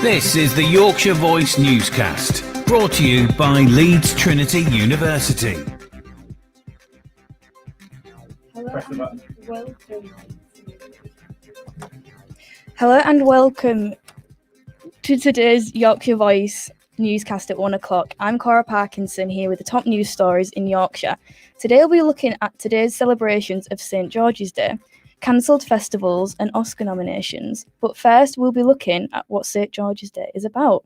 This is the Yorkshire Voice Newscast, brought to you by Leeds Trinity University. Hello and welcome to today's Yorkshire Voice Newscast at 1 o'clock. I'm Cora Parkinson here with the top news stories in Yorkshire. Today we'll be looking at today's celebrations of St George's Day, cancelled festivals and Oscar nominations. But first we'll be looking at what St George's Day is about.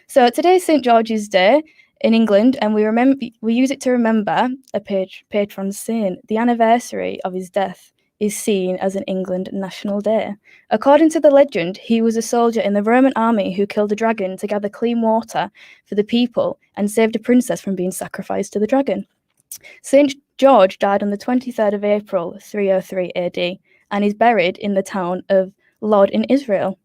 So today's St George's Day in England, and we use it to remember a patron saint. The anniversary of his death is seen as an England national day. According to the legend, he was a soldier in the Roman army who killed a dragon to gather clean water for the people and saved a princess from being sacrificed to the dragon. St George died on the 23rd of April 303 AD and is buried in the town of Lod in Israel.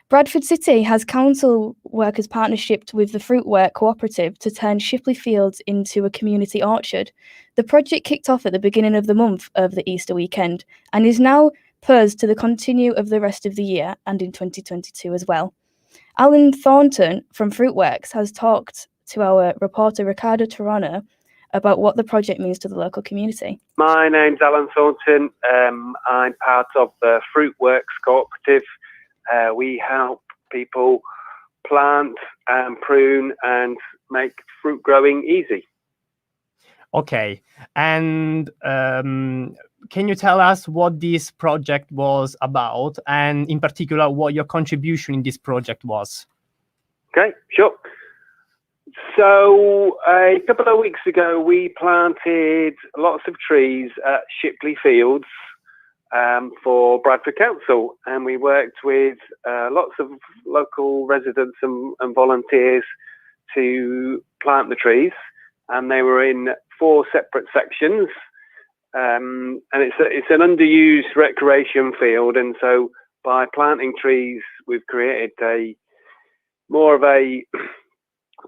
Bradford City has council workers partnershipped with the Fruitwork Cooperative to turn Shipley Fields into a community orchard. The project kicked off at the beginning of the month of the Easter weekend and is now posed to the continue of the rest of the year and in 2022 as well. Alan Thornton from Fruitworks has talked to our reporter Ricardo Torano about what the project means to the local community. My name's Alan Thornton. I'm part of the Fruitworks Cooperative. We help people plant and prune and make fruit growing easy. Okay, and can you tell us what this project was about, and in particular what your contribution in this project was? Okay, sure. So a couple of weeks ago we planted lots of trees at Shipley Fields for Bradford Council, and we worked with lots of local residents and volunteers to plant the trees, and they were in 4 separate sections, and it's an underused recreation field, and so by planting trees we've created more of a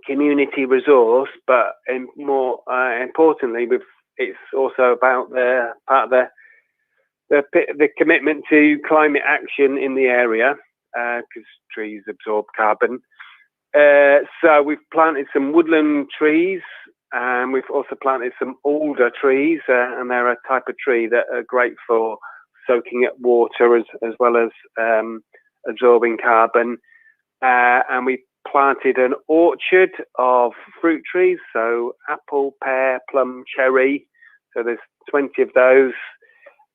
community resource, but more importantly it's also about the commitment to climate action in the area, because trees absorb carbon. So we've planted some woodland trees, and we've also planted some alder trees, and they're a type of tree that are great for soaking up water as well as absorbing carbon. And we planted an orchard of fruit trees, so apple, pear, plum, cherry. So there's 20 of those.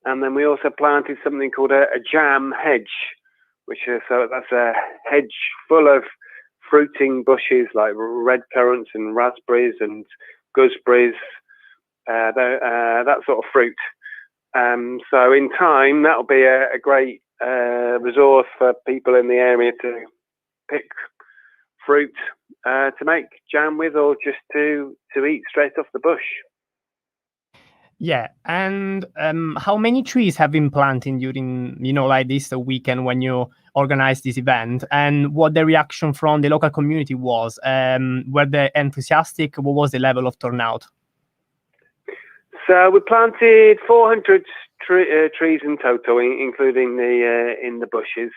And then we also planted something called a jam hedge, that's a hedge full of fruiting bushes like red currants and raspberries and gooseberries, that sort of fruit. So in time, that'll be a great resource for people in the area to pick fruit to make jam with, or just to eat straight off the bush. Yeah, and how many trees have been planted during, like this weekend when you organized this event, and what the reaction from the local community was? Were they enthusiastic? What was the level of turnout? So we planted 400 trees in total, including in the bushes.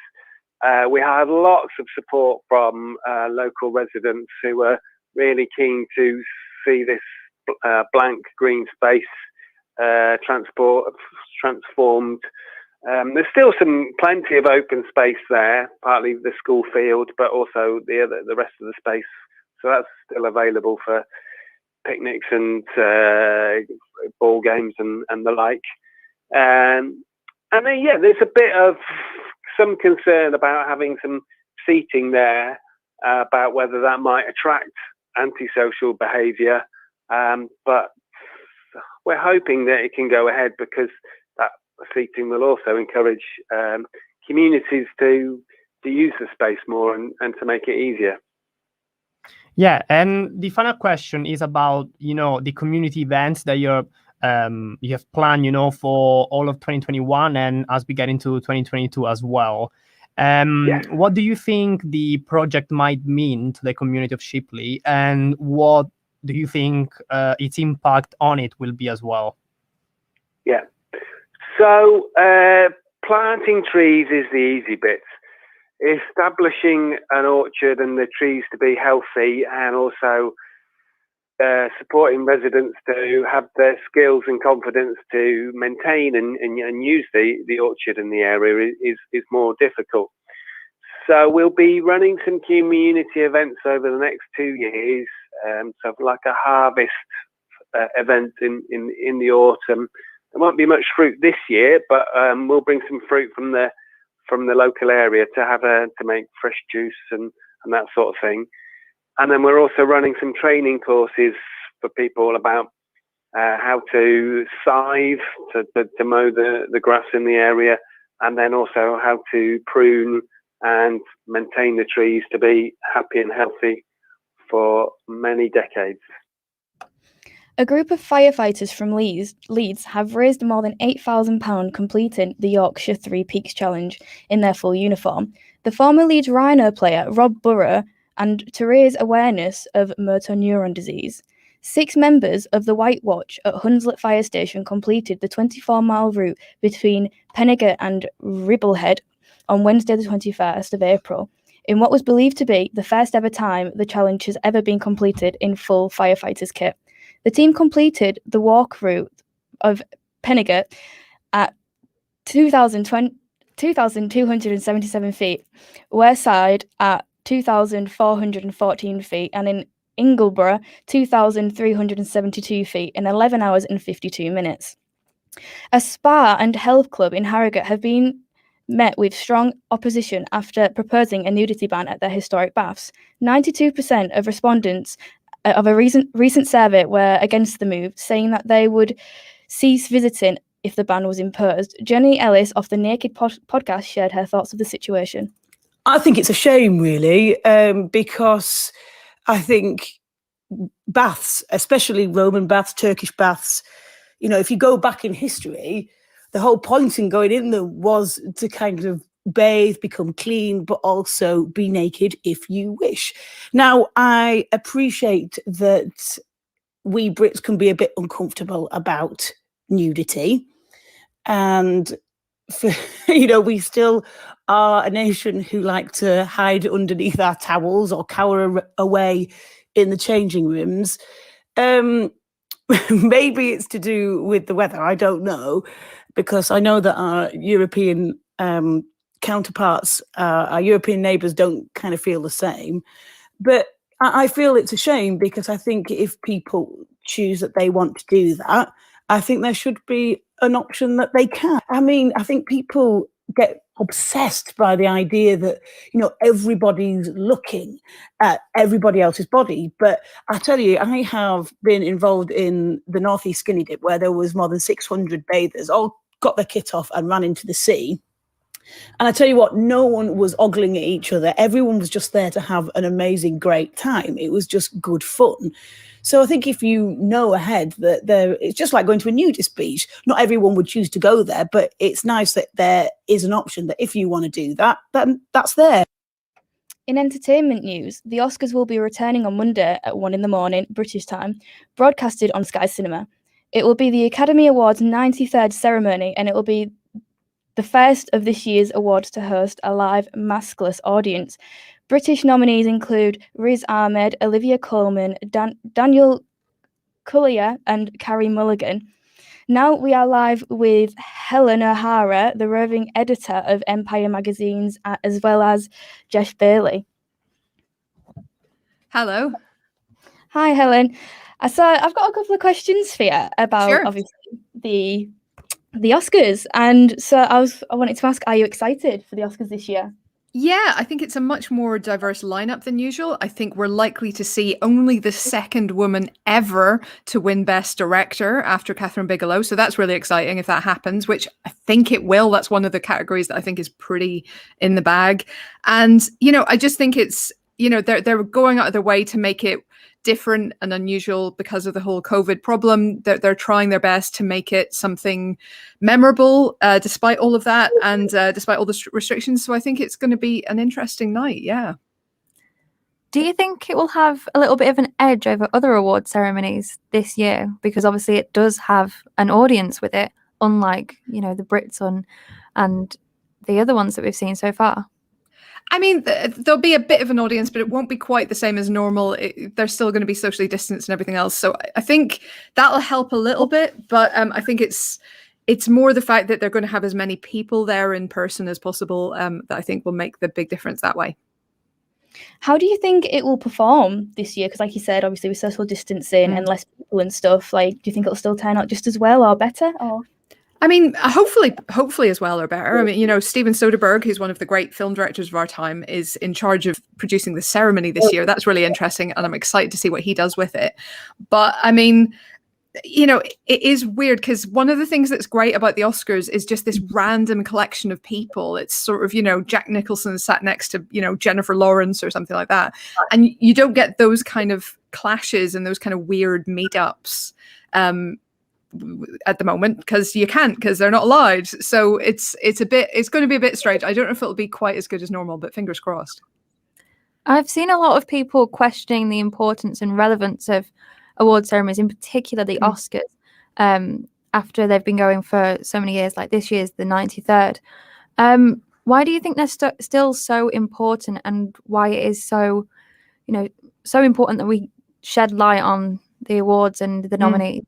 We had lots of support from local residents who were really keen to see this blank green space transformed. There's still plenty of open space there, partly the school field, but also the rest of the space. So that's still available for picnics and ball games and the like. And then there's a bit of some concern about having some seating there, about whether that might attract antisocial behaviour, but we're hoping that it can go ahead, because that seating will also encourage communities to use the space more and to make it easier. Yeah, and the final question is about the community events that you have planned for all of 2021 and as we get into 2022 as well. Yes. What do you think the project might mean to the community of Shipley, and what do you think its impact on it will be as well? Yeah. So planting trees is the easy bit. establishing an orchard and the trees to be healthy, and also supporting residents to have their skills and confidence to maintain and use the orchard in the area is more difficult. So we'll be running some community events over the next 2 years, so like a harvest event in the autumn. There won't be much fruit this year, but we'll bring some fruit from the local area to make fresh juice and that sort of thing. And then we're also running some training courses for people about how to scythe, to mow the grass in the area, and then also how to prune and maintain the trees to be happy and healthy for many decades. A group of firefighters from Leeds have raised more than £8,000 completing the Yorkshire Three Peaks Challenge in their full uniform. The former Leeds Rhino player, Rob Burrow, and to raise awareness of motor neuron disease. 6 members of the White Watch at Hunslet Fire Station completed the 24-mile route between Penniger and Ribblehead on Wednesday the 21st of April, in what was believed to be the first ever time the challenge has ever been completed in full firefighters kit. The team completed the walk route of Penniger at 2,277 feet, Wearside at 2,414 feet, and in Ingleborough 2,372 feet in 11 hours and 52 minutes. A spa and health club in Harrogate have been met with strong opposition after proposing a nudity ban at their historic baths. 92% of respondents of a recent survey were against the move, saying that they would cease visiting if the ban was imposed. Jenny Ellis of the Naked podcast shared her thoughts of the situation. I think it's a shame, really, because I think baths, especially Roman baths, Turkish baths, if you go back in history, the whole point in going in them was to kind of bathe, become clean, but also be naked if you wish. Now, I appreciate that we Brits can be a bit uncomfortable about nudity, and we still are a nation who like to hide underneath our towels or cower away in the changing rooms. Maybe it's to do with the weather, I don't know, because I know that our European counterparts, our European neighbours don't kind of feel the same. But I feel it's a shame, because I think if people choose that they want to do that, I think there should be an option that they can. I mean, I think people get obsessed by the idea that, everybody's looking at everybody else's body. But I tell you, I have been involved in the North East Skinny Dip, where there was more than 600 bathers, all got their kit off and ran into the sea. And I tell you what, no one was ogling at each other. Everyone was just there to have an amazing, great time. It was just good fun. So I think if you know ahead that it's just like going to a nudist beach. Not everyone would choose to go there, but it's nice that there is an option that if you want to do that, then that's there. In entertainment news, the Oscars will be returning on Monday at 1 a.m, British time, broadcasted on Sky Cinema. It will be the Academy Awards 93rd ceremony, and it will be the first of this year's awards to host a live maskless audience. British nominees include Riz Ahmed, Olivia Colman, Daniel Kaluuya, and Carey Mulligan. Now we are live with Helen O'Hara, the roving editor of Empire magazines, as well as Jeff Bailey. Hello. Hi, Helen. So I've got a couple of questions for you about obviously the Oscars, and so I wanted to ask: are you excited for the Oscars this year? Yeah, I think it's a much more diverse lineup than usual. I think we're likely to see only the second woman ever to win Best Director after Catherine Bigelow. So that's really exciting if that happens, which I think it will. That's one of the categories that I think is pretty in the bag. And, I just think it's, they're going out of their way to make it different and unusual because of the whole COVID problem. They're trying their best to make it something memorable, despite all of that and despite all the restrictions. So I think it's going to be an interesting night. Yeah. Do you think it will have a little bit of an edge over other award ceremonies this year? Because obviously it does have an audience with it, unlike, the Brits and the other ones that we've seen so far. I mean, there'll be a bit of an audience, but it won't be quite the same as normal. They're still going to be socially distanced and everything else. So I think that'll help a little bit, but I think it's more the fact that they're going to have as many people there in person as possible that I think will make the big difference that way. How do you think it will perform this year? Because like you said, obviously with social distancing and less people and stuff, like, do you think it'll still turn out just as well or better? Or I mean, hopefully as well or better. I mean, you know, Steven Soderbergh, who's one of the great film directors of our time, is in charge of producing the ceremony this year. That's really interesting, and I'm excited to see what he does with it. But I mean, you know, it is weird because one of the things that's great about the Oscars is just this random collection of people. It's sort of, you know, Jack Nicholson sat next to, you know, Jennifer Lawrence or something like that. And you don't get those kind of clashes and those kind of weird meetups at the moment because they're not allowed. So it's going to be a bit strange. I don't know if it'll be quite as good as normal, but fingers crossed. I've seen a lot of people questioning the importance and relevance of award ceremonies, in particular the Oscars, after they've been going for so many years. Like this year's the 93rd. Why do you think they're still so important, and why it is so, you know, so important that we shed light on the awards and the nominees?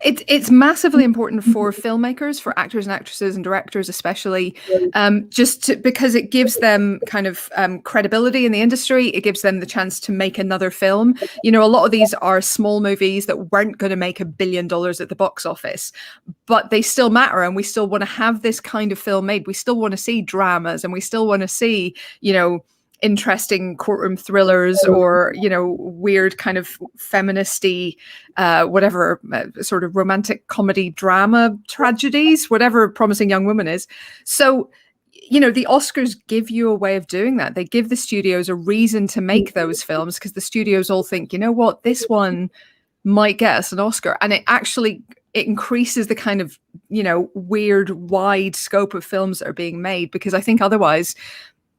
It's massively important for filmmakers, for actors and actresses and directors especially, because it gives them kind of credibility in the industry. It gives them the chance to make another film. You know, a lot of these are small movies that weren't going to make $1 billion at the box office, but they still matter, and we still want to have this kind of film made. We still want to see dramas, and we still want to see, you know, interesting courtroom thrillers or, you know, weird kind of feministy, whatever sort of romantic comedy drama tragedies, whatever Promising Young Woman is. So, you know, the Oscars give you a way of doing that. They give the studios a reason to make those films because the studios all think, you know what, this one might get us an Oscar. And it increases the kind of, you know, weird, wide scope of films that are being made, because I think otherwise,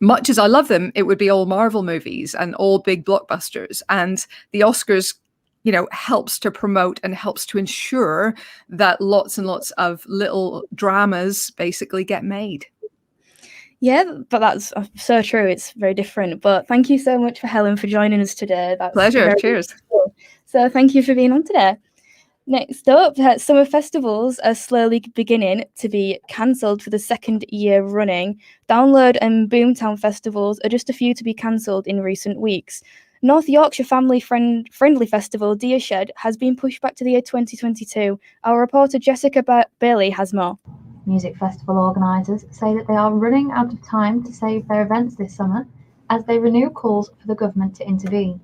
much as I love them, it would be all Marvel movies and all big blockbusters. And the Oscars, you know, helps to promote and helps to ensure that lots and lots of little dramas basically get made. Yeah, but that's so true. It's very different. But thank you so much for Helen for joining us today. That's pleasure. Cheers. Cool. So thank you for being on today. Next up, summer festivals are slowly beginning to be cancelled for the second year running. Download and Boomtown festivals are just a few to be cancelled in recent weeks. North Yorkshire family festival Deershed has been pushed back to the year 2022. Our reporter Jessica Bailey has more. Music festival organisers say that they are running out of time to save their events this summer as they renew calls for the government to intervene.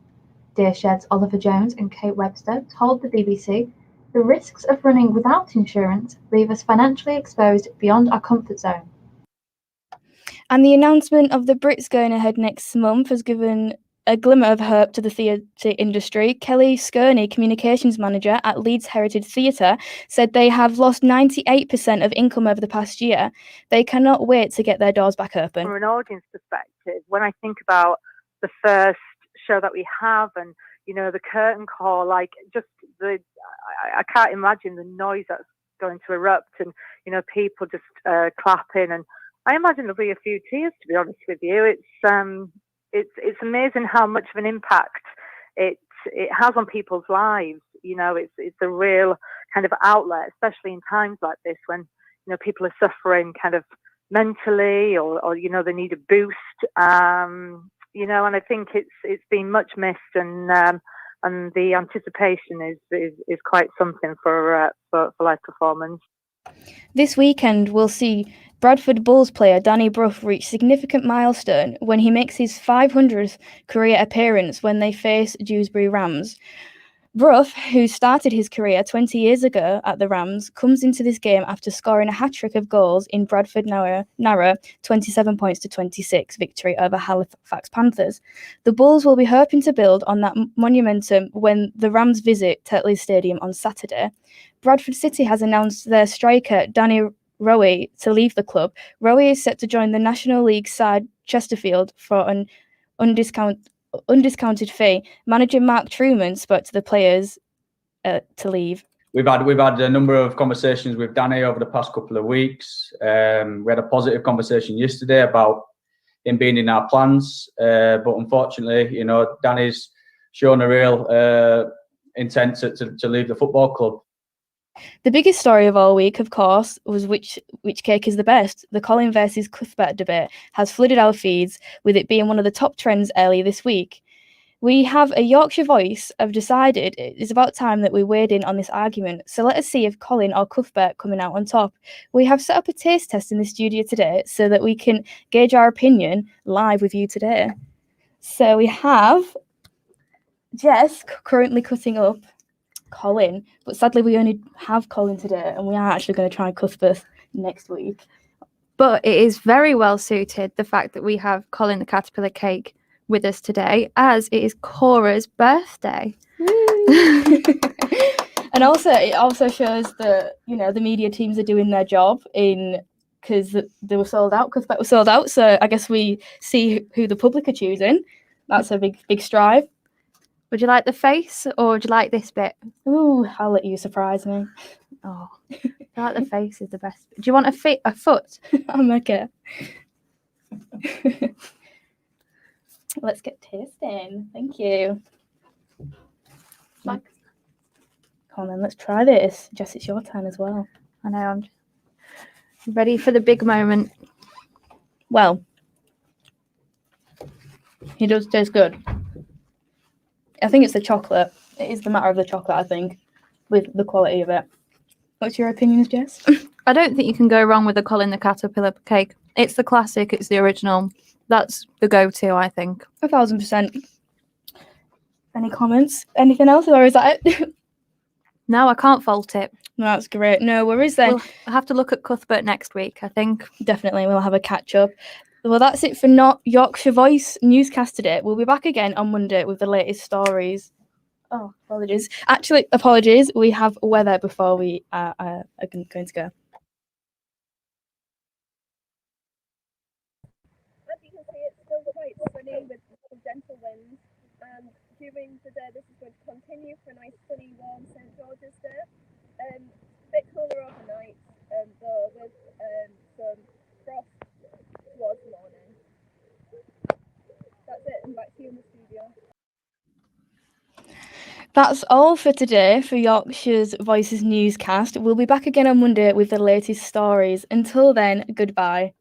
Deershed's Oliver Jones and Kate Webster told the BBC, "The risks of running without insurance leave us financially exposed beyond our comfort zone." And the announcement of the Brits going ahead next month has given a glimmer of hope to the theatre industry. Kelly Skirney, communications manager at Leeds Heritage Theatre, said they have lost 98% of income over the past year. They cannot wait to get their doors back open. From an audience perspective, when I think about the first show that we have and, you know, the curtain call, like just I can't imagine the noise that's going to erupt and, you know, people just clapping, and I imagine there'll be a few tears, to be honest with you. It's amazing how much of an impact it has on people's lives. You know, it's a real kind of outlet, especially in times like this when, you know, people are suffering kind of mentally or you know, they need a boost. You know, and I think it's been much missed, and the anticipation is quite something for live performance. This weekend, we'll see Bradford Bulls player Danny Brough reach significant milestone when he makes his 500th career appearance when they face Dewsbury Rams. Brough, who started his career 20 years ago at the Rams, comes into this game after scoring a hat-trick of goals in Bradford narrow 27 points to 26 victory over Halifax Panthers. The Bulls will be hoping to build on that momentum when the Rams visit Tetley Stadium on Saturday. Bradford City has announced their striker Danny Rowe to leave the club. Rowe is set to join the National League side Chesterfield for an undiscounted fee. Manager Mark Truman spoke to the players to leave. We've had a number of conversations with Danny over the past couple of weeks. We had a positive conversation yesterday about in being in our plans. But unfortunately, you know, Danny's shown a real intent to leave the football club. The biggest story of all week, of course, was which cake is the best. The Colin versus Cuthbert debate has flooded our feeds, with it being one of the top trends earlier this week. We have a Yorkshire Voice have decided it is about time that we weighed in on this argument, so let us see if Colin or Cuthbert coming out on top. We have set up a taste test in the studio today so that we can gauge our opinion live with you today. So we have Jess currently cutting up Colin, but sadly we only have Colin today, and we are actually going to try Cuthbert next week. But it is very well suited, the fact that we have Colin the Caterpillar Cake with us today, as it is Cora's birthday. And also, it also shows that, you know, the media teams are doing their job because they were sold out, Cuthbert was sold out, so I guess we see who the public are choosing. That's a big strive. Would you like the face, or would you like this bit? Ooh, I'll let you surprise me. Oh, I feel like the face is the best. Do you want a foot? I'm okay. Let's get tasting. Thank you. Like, come on then, let's try this. Jess, it's your turn as well. I know, I'm ready for the big moment. Well, he does taste good. I think it's the chocolate. It is the matter of the chocolate, I think, with the quality of it. What's your opinions, Jess? I don't think you can go wrong with the Colin the Caterpillar Cake. It's the classic, it's the original. That's the go-to, I think. 1,000%. Any comments? Anything else, or is that it? No, I can't fault it. No, that's great. No worries then. We'll have to look at Cuthbert next week, I think. Definitely, we'll have a catch-up. Well, that's it for Not Yorkshire Voice Newscast today. We'll be back again on Monday with the latest stories. Oh, apologies. Actually, apologies. We have weather before we are going to go. As you can see, it's still quite sunny with some gentle winds, and during the day this is going to continue for a nice sunny, warm St George's Day. A bit cooler overnight, though with some frost towards morning. That's it, and back to you in the studio. That's all for today for Yorkshire's Voices Newscast. We'll be back again on Monday with the latest stories. Until then, goodbye.